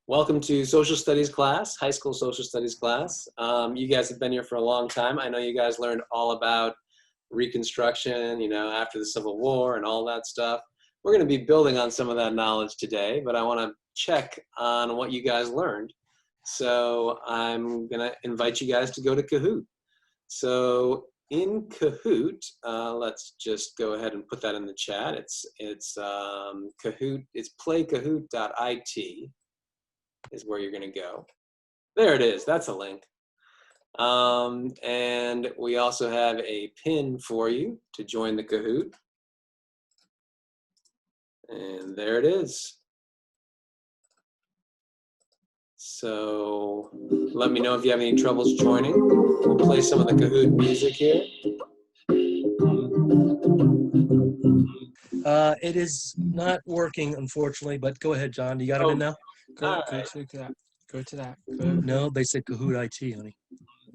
Welcome to social studies class, high school social studies class. You guys have been here for a long time. I know you guys learned all about Reconstruction, after the Civil War and all that stuff. We're going to be building on some of that knowledge today, but I want to check on what you guys learned. So I'm going to invite you guys to go to Kahoot. So in Kahoot, let's just go ahead and put that in the chat. It's Kahoot. It's playkahoot.it. is where you're going to go. There it is. That's a link. And we also have a pin for you to join the Kahoot. And there it is. So let me know if you have any troubles joining. We'll play some of the Kahoot music here. It is not working, unfortunately, but go ahead, John. You got it in now? Go right. to that. No, they said Kahoot IT, honey.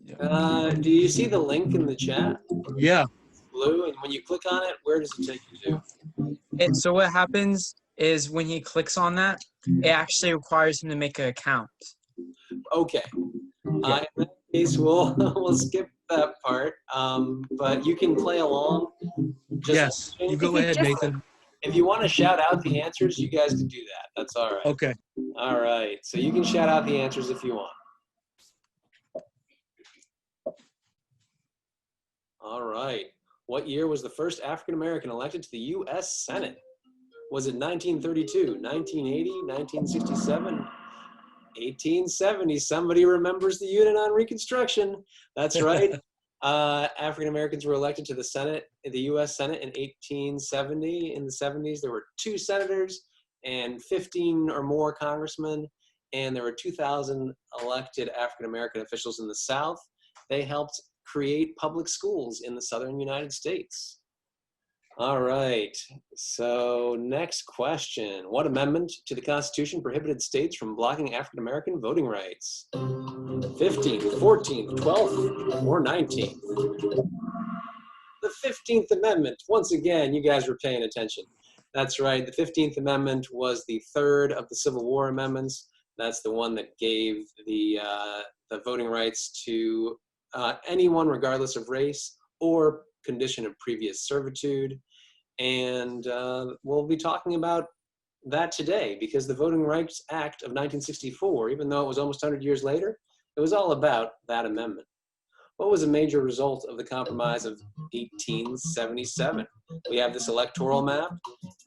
Yeah. Do you see the link in the chat? Yeah. It's blue, and when you click on it, where does it take you to? So what happens is when he clicks on that, it actually requires him to make an account. Okay. In that case, we'll skip that part, but you can play along. Yes. You go ahead, Nathan. If you want to shout out the answers, you guys can do that. That's all right. Okay. All right. So you can shout out the answers if you want. All right. What year was the first African American elected to the U.S. Senate? Was it 1932, 1980, 1967, 1870? Somebody remembers the unit on Reconstruction. That's right. African Americans were elected to the Senate, the U.S. Senate in 1870. In the 70s, there were 2 senators and 15 or more congressmen, and there were 2,000 elected African American officials in the South. They helped create public schools in the southern United States. All right, so next question. What amendment to the Constitution prohibited states from blocking African American voting rights? 15th, 14th, 12th, or 19th? The 15th Amendment. Once again, you guys were paying attention. That's right, the 15th Amendment was the third of the Civil War amendments. That's the one that gave the voting rights to anyone regardless of race or condition of previous servitude. And we'll be talking about that today because the Voting Rights Act of 1964, even though it was almost 100 years later, it was all about that amendment. What was a major result of the Compromise of 1877? We have this electoral map.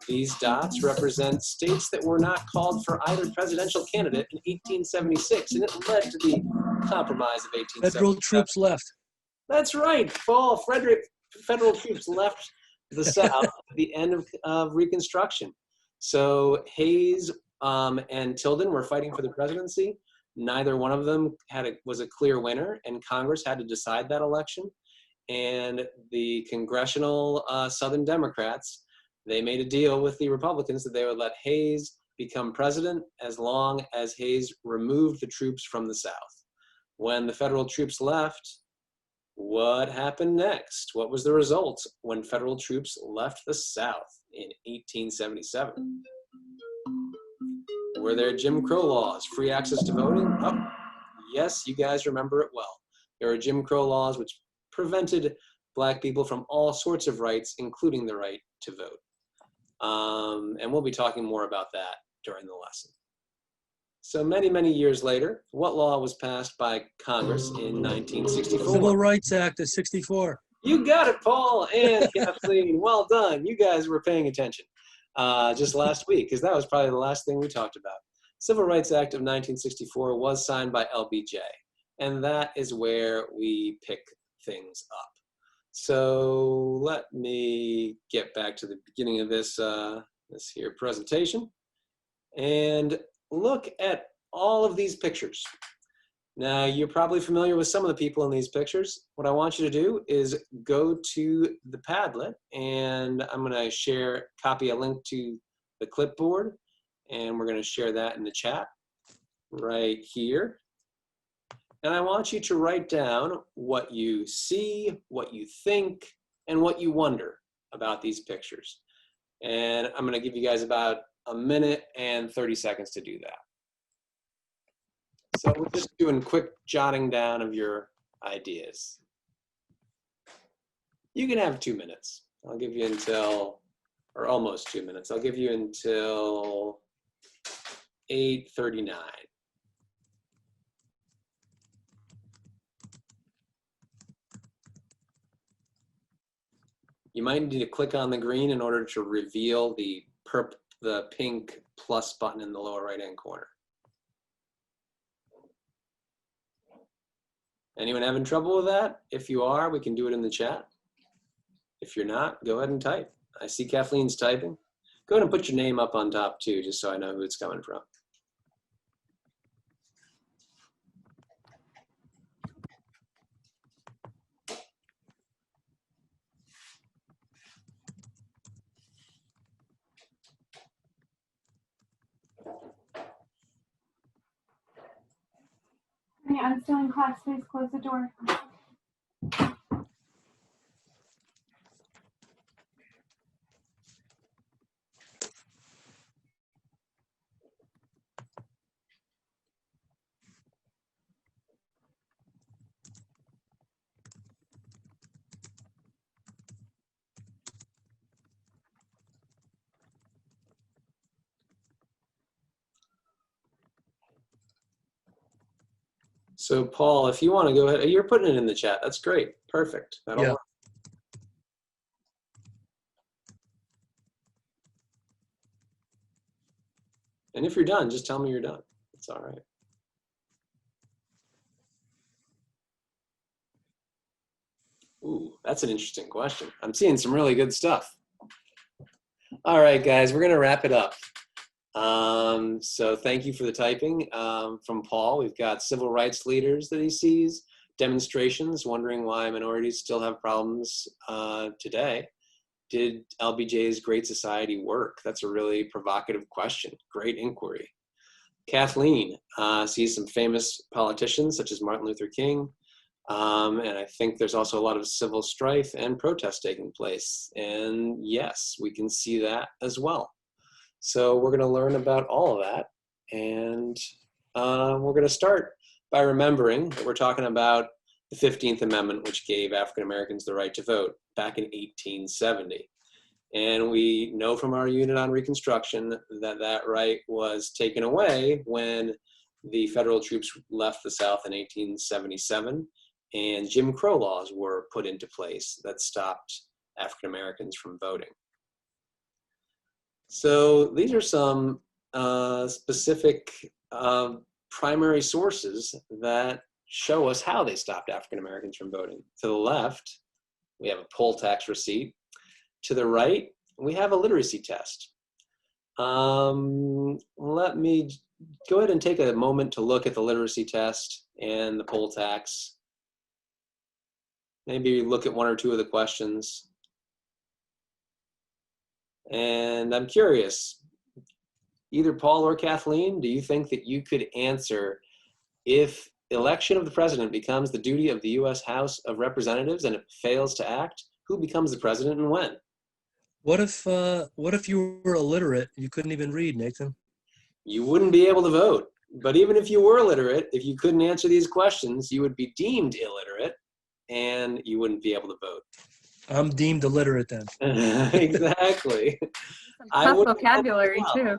These dots represent states that were not called for either presidential candidate in 1876, and it led to the Compromise of 1877. Federal troops left. That's right, federal troops left the South at the end of Reconstruction. So Hayes and Tilden were fighting for the presidency. Neither one of them was a clear winner, and Congress had to decide that election. And the congressional Southern Democrats, they made a deal with the Republicans that they would let Hayes become president as long as Hayes removed the troops from the South. When the federal troops left, what happened next? What was the result when federal troops left the South in 1877? Were there Jim Crow laws, free access to voting? Oh, yes, you guys remember it well. There were Jim Crow laws which prevented Black people from all sorts of rights, including the right to vote. And we'll be talking more about that during the lesson. So many, many years later, what law was passed by Congress in 1964? Civil Rights Act of 64. You got it, Paul and Kathleen. Well done. You guys were paying attention just last week, because that was probably the last thing we talked about. Civil Rights Act of 1964 was signed by LBJ, and that is where we pick things up. So let me get back to the beginning of this here presentation and look at all of these pictures. Now, you're probably familiar with some of the people in these pictures. What I want you to do is go to the Padlet, and I'm going to copy a link to the clipboard, and we're going to share that in the chat right here. And I want you to write down what you see, what you think, and what you wonder about these pictures. And I'm going to give you guys about a minute and 30 seconds to do that. So we're just doing quick jotting down of your ideas. You can have 2 minutes. I'll give you until, or almost 2 minutes. I'll give you until 8:39. You might need to click on the green in order to reveal the pink plus button in the lower right-hand corner. Anyone having trouble with that? If you are, we can do it in the chat. If you're not, go ahead and type. I see Kathleen's typing. Go ahead and put your name up on top too, just so I know who it's coming from. Yeah, I'm still in class. Please close the door. So Paul, if you want to go ahead, you're putting it in the chat. That's great. Perfect. That'll Yeah. work. And if you're done, just tell me you're done. It's all right. Ooh, that's an interesting question. I'm seeing some really good stuff. All right, guys, we're gonna wrap it up. So thank you for the typing from Paul. We've got civil rights leaders that he sees, demonstrations, wondering why minorities still have problems today. Did LBJ's Great Society work? That's a really provocative question. Great inquiry. Kathleen sees some famous politicians such as Martin Luther King. And I think there's also a lot of civil strife and protest taking place. And yes, we can see that as well. So we're going to learn about all of that. And we're going to start by remembering that we're talking about the 15th Amendment, which gave African Americans the right to vote back in 1870. And we know from our unit on Reconstruction that that right was taken away when the federal troops left the South in 1877, and Jim Crow laws were put into place that stopped African Americans from voting. So these are some specific primary sources that show us how they stopped African Americans from voting. To the left, we have a poll tax receipt. To the right, we have a literacy test. Let me go ahead and take a moment to look at the literacy test and the poll tax. Maybe look at one or two of the questions. And I'm curious, either Paul or Kathleen, do you think that you could answer, if election of the president becomes the duty of the U.S. House of Representatives and it fails to act, who becomes the president and when? What if you were illiterate? You couldn't even read, Nathan. You wouldn't be able to vote. But even if you were literate, if you couldn't answer these questions, you would be deemed illiterate and you wouldn't be able to vote. I'm deemed illiterate then. Exactly. Tough vocabulary too.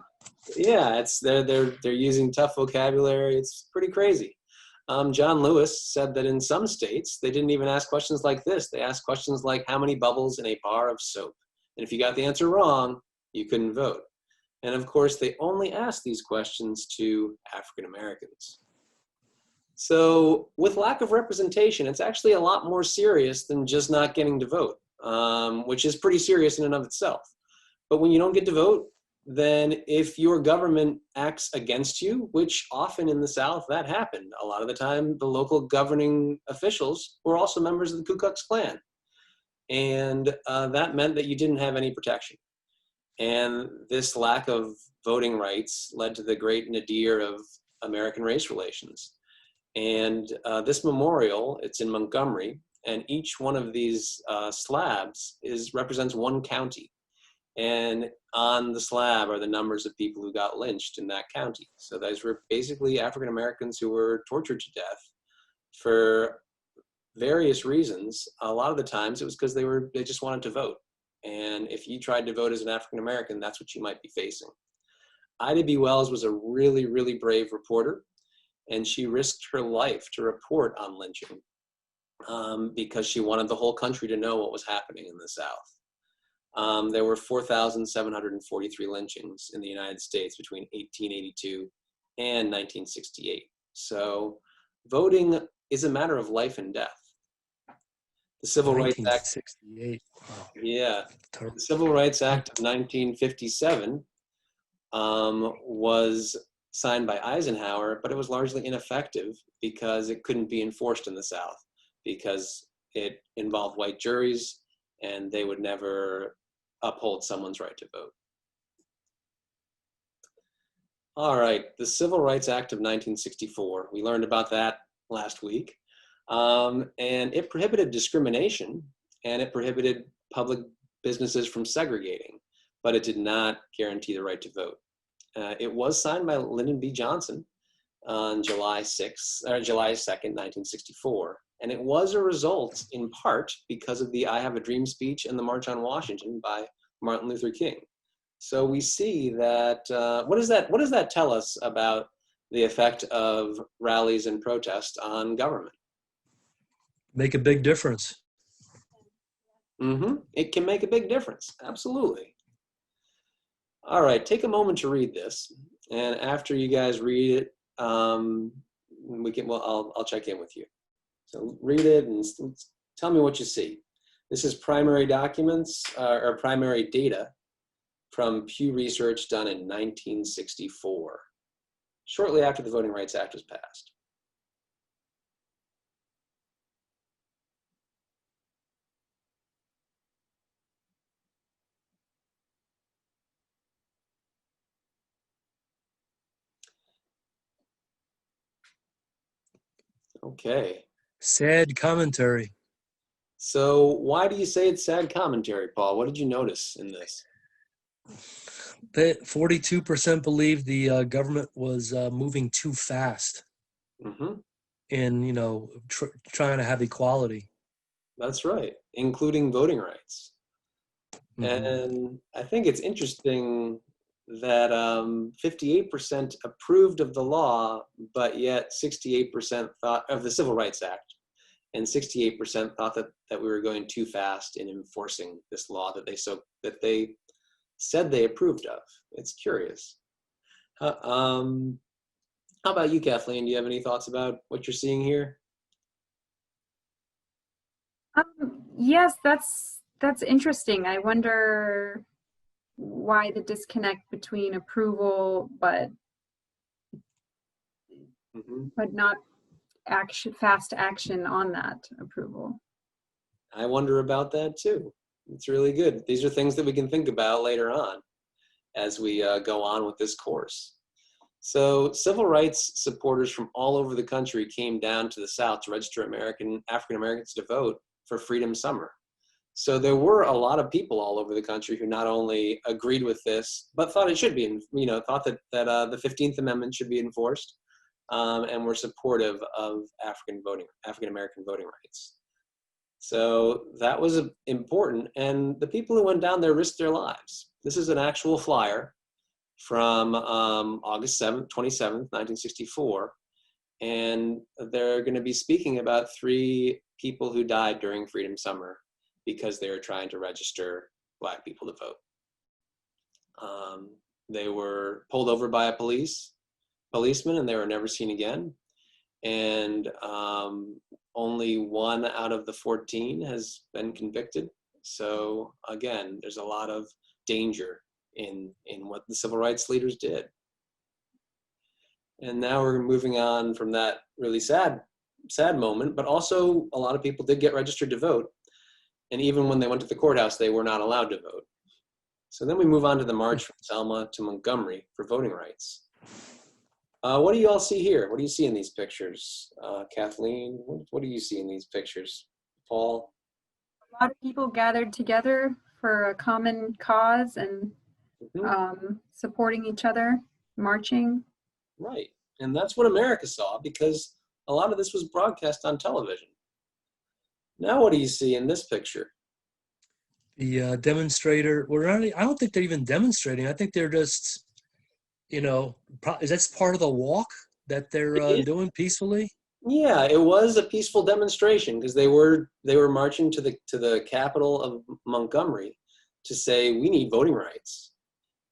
Yeah, they're using tough vocabulary. It's pretty crazy. John Lewis said that in some states they didn't even ask questions like this. They asked questions like, how many bubbles in a bar of soap? And if you got the answer wrong, you couldn't vote. And of course, they only asked these questions to African Americans. So with lack of representation, it's actually a lot more serious than just not getting to vote, which is pretty serious in and of itself. But when you don't get to vote, then if your government acts against you, which often in the South that happened, a lot of the time the local governing officials were also members of the Ku Klux Klan. And that meant that you didn't have any protection. And this lack of voting rights led to the great nadir of American race relations. And this memorial, it's in Montgomery, and each one of these slabs represents one county. And on the slab are the numbers of people who got lynched in that county. So those were basically African Americans who were tortured to death for various reasons. A lot of the times it was because they just wanted to vote. And if you tried to vote as an African American, that's what you might be facing. Ida B. Wells was a really, really brave reporter, and she risked her life to report on lynching because she wanted the whole country to know what was happening in the South. There were 4,743 lynchings in the United States between 1882 and 1968. So voting is a matter of life and death. The Civil Rights Act. 1968. Wow. Yeah. The Civil Rights Act of 1957 was signed by Eisenhower, but it was largely ineffective because it couldn't be enforced in the South because it involved white juries and they would never uphold someone's right to vote. All right, the Civil Rights Act of 1964. We learned about that last week. And it prohibited discrimination and it prohibited public businesses from segregating, but it did not guarantee the right to vote. It was signed by Lyndon B. Johnson on July 2nd, 1964. And it was a result in part because of the I Have a Dream speech and the March on Washington by Martin Luther King. So we see that, what does that tell us about the effect of rallies and protests on government? Make a big difference. It can make a big difference, absolutely. All right, take a moment to read this. And after you guys read it, I'll check in with you. So read it and tell me what you see. This is primary documents or primary data from Pew Research done in 1964, shortly after the Voting Rights Act was passed. Okay. Sad commentary. So why do you say it's sad commentary, Paul? What did you notice in this? 42% believe the government was moving too fast in, trying to have equality. That's right, including voting rights. And I think it's interesting that 58% approved of the law, but yet 68% thought of the Civil Rights Act, and 68% thought that we were going too fast in enforcing this law that they said they approved of. It's curious. How about you, Kathleen? Do you have any thoughts about what you're seeing here? Yes, that's interesting. I wonder why the disconnect between approval but not fast action on that approval. I wonder about that too. It's really good. These are things that we can think about later on as we go on with this course. So civil rights supporters from all over the country came down to the South to register African Americans to vote for Freedom Summer. So there were a lot of people all over the country who not only agreed with this, but thought it should be, thought that the 15th Amendment should be enforced, and were supportive of African American voting rights. So that was important, and the people who went down there risked their lives. This is an actual flyer from August 27th, 1964, and they're going to be speaking about 3 people who died during Freedom Summer because they were trying to register Black people to vote. They were pulled over by a policeman, and they were never seen again. And only 1 out of the 14 has been convicted. So again, there's a lot of danger in what the civil rights leaders did. And now we're moving on from that really sad moment, but also a lot of people did get registered to vote. And even when they went to the courthouse, they were not allowed to vote. So then we move on to the march from Selma to Montgomery for voting rights. What do you all see here? What do you see in these pictures? Kathleen, what do you see in these pictures? Paul? A lot of people gathered together for a common cause and supporting each other, marching. Right. And that's what America saw, because a lot of this was broadcast on television. Now, what do you see in this picture? The demonstrator, I don't think they're even demonstrating. I think they're just, is that part of the walk that they're doing peacefully? Yeah, it was a peaceful demonstration because they were marching to the capital of Montgomery to say we need voting rights.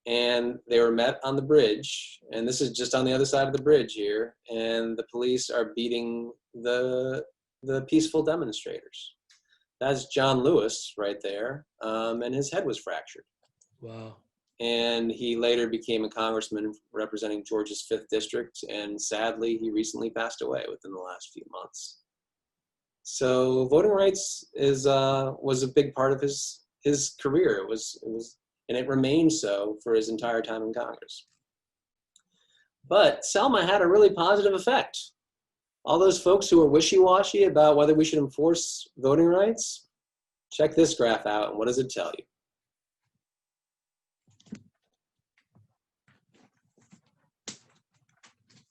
And they were met on the bridge, and this is just on the other side of the bridge here, and the police are beating the peaceful demonstrators. That's John Lewis right there, and his head was fractured. Wow. And he later became a congressman representing Georgia's 5th District, and sadly, he recently passed away within the last few months. So voting rights was a big part of his career. It was, and it remained so for his entire time in Congress. But Selma had a really positive effect. All those folks who were wishy-washy about whether we should enforce voting rights, check this graph out, and what does it tell you?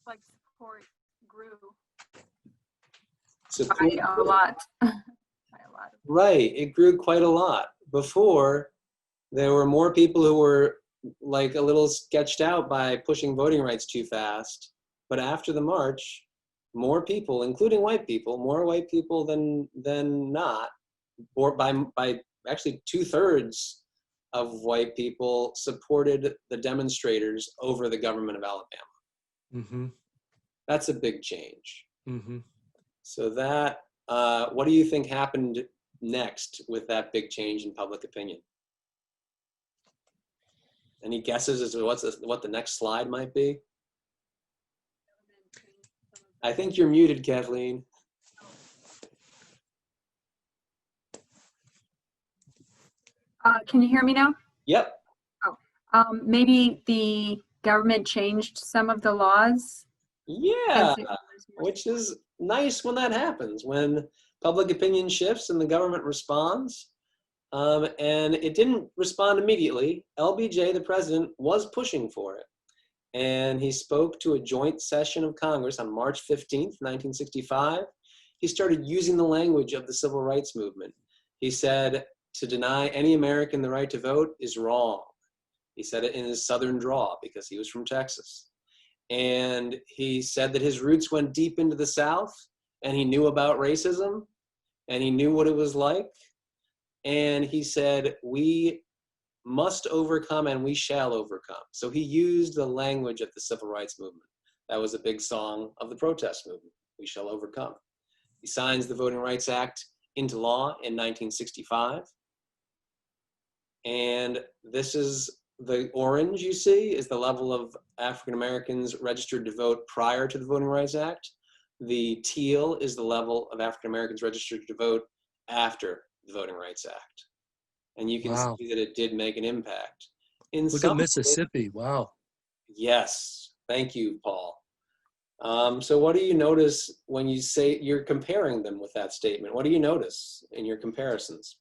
Like support grew Support by a lot. By a lot. Right, it grew quite a lot. Before, there were more people who were like a little sketched out by pushing voting rights too fast. But after the march, more people, including white people, more white people than not, or by actually 2/3 of white people supported the demonstrators over the government of Alabama. Mm-hmm. That's a big change. Mm-hmm. So that, what do you think happened next with that big change in public opinion? Any guesses as to what the next slide might be? I think you're muted, Kathleen. Can you hear me now? Yep. Maybe the government changed some of the laws. Yeah, which is nice when that happens, when public opinion shifts and the government responds. And it didn't respond immediately. LBJ, the president, was pushing for it. And he spoke to a joint session of Congress on March 15th, 1965. He started using the language of the civil rights movement. He said, to deny any American the right to vote is wrong. He said it in his Southern drawl because he was from Texas. And he said that his roots went deep into the South, and he knew about racism, and he knew what it was like. And he said, we must overcome and we shall overcome. So he used the language of the civil rights movement. That was a big song of the protest movement, we shall overcome. He signs the Voting Rights Act into law in 1965. And this is the orange you see is the level of African Americans registered to vote prior to the Voting Rights Act. The teal is the level of African Americans registered to vote after the Voting Rights Act. And you can see that it did make an impact. Look at Mississippi, wow. Yes, thank you, Paul. So what do you notice when you say you're comparing them with that statement? What do you notice in your comparisons?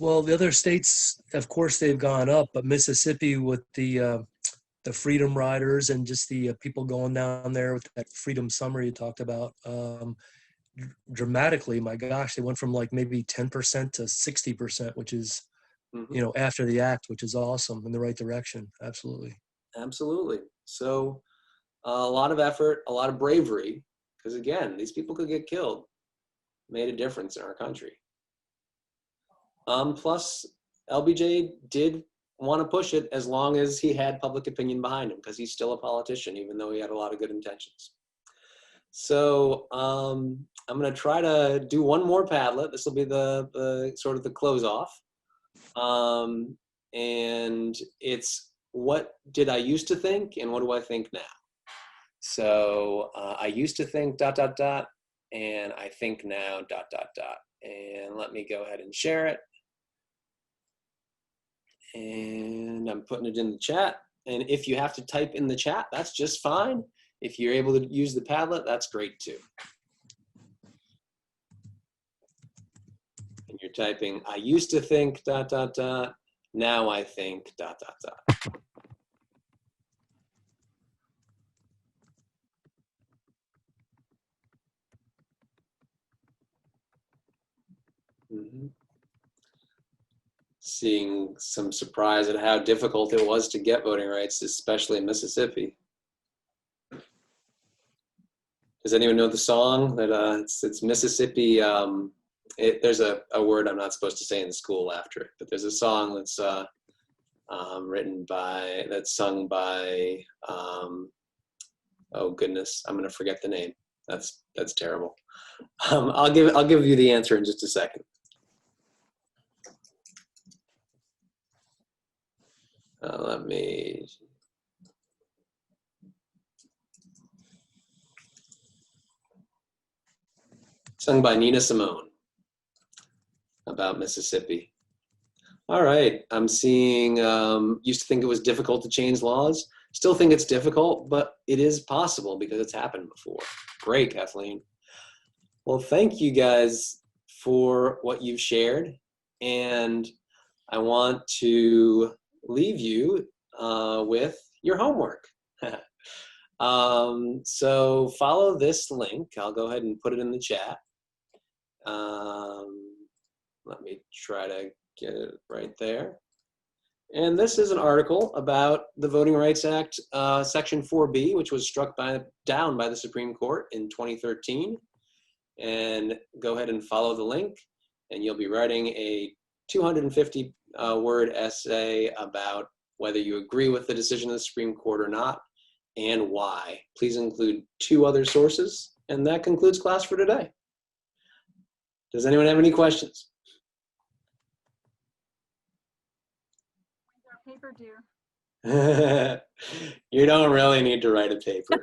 Well, the other states, of course, they've gone up, but Mississippi with the Freedom Riders and just the people going down there with that Freedom Summer you talked about, dramatically, my gosh, they went from like maybe 10% to 60%, which is, after the act, which is awesome, in the right direction. Absolutely. Absolutely. So a lot of effort, a lot of bravery, because again, these people could get killed, made a difference in our country. Plus, LBJ did want to push it as long as he had public opinion behind him, because he's still a politician, even though he had a lot of good intentions. So I'm going to try to do one more Padlet. This will be the sort of the close off. And it's what did I used to think and what do I think now? So I used to think ... and I think now ... And let me go ahead and share it. And I'm putting it in the chat. And if you have to type in the chat, that's just fine. If you're able to use the Padlet, that's great too. And you're You're typing, I used to think ... Now I think ... Seeing some surprise at how difficult it was to get voting rights, especially in Mississippi. Does anyone know the song that it's Mississippi? There's a word I'm not supposed to say in school after it, but there's a song that's sung by oh goodness, I'm gonna forget the name. That's terrible. I'll give you the answer in just a second. Let me. Sung by Nina Simone about Mississippi. All right, I'm seeing, used to think it was difficult to change laws. Still think it's difficult, but it is possible because it's happened before. Great, Kathleen. Well, thank you guys for what you've shared. And I want to leave you with your homework. So follow this link. I'll go ahead and put it in the chat. Let me try to get it right there. And this is an article about the Voting Rights Act, Section 4B, which was struck down by the Supreme Court in 2013. And go ahead and follow the link, and you'll be writing a 250 word essay about whether you agree with the decision of the Supreme Court or not, and why. Please include 2 other sources, and that concludes class for today. Does anyone have any questions? Paper due. You don't really need to write a paper.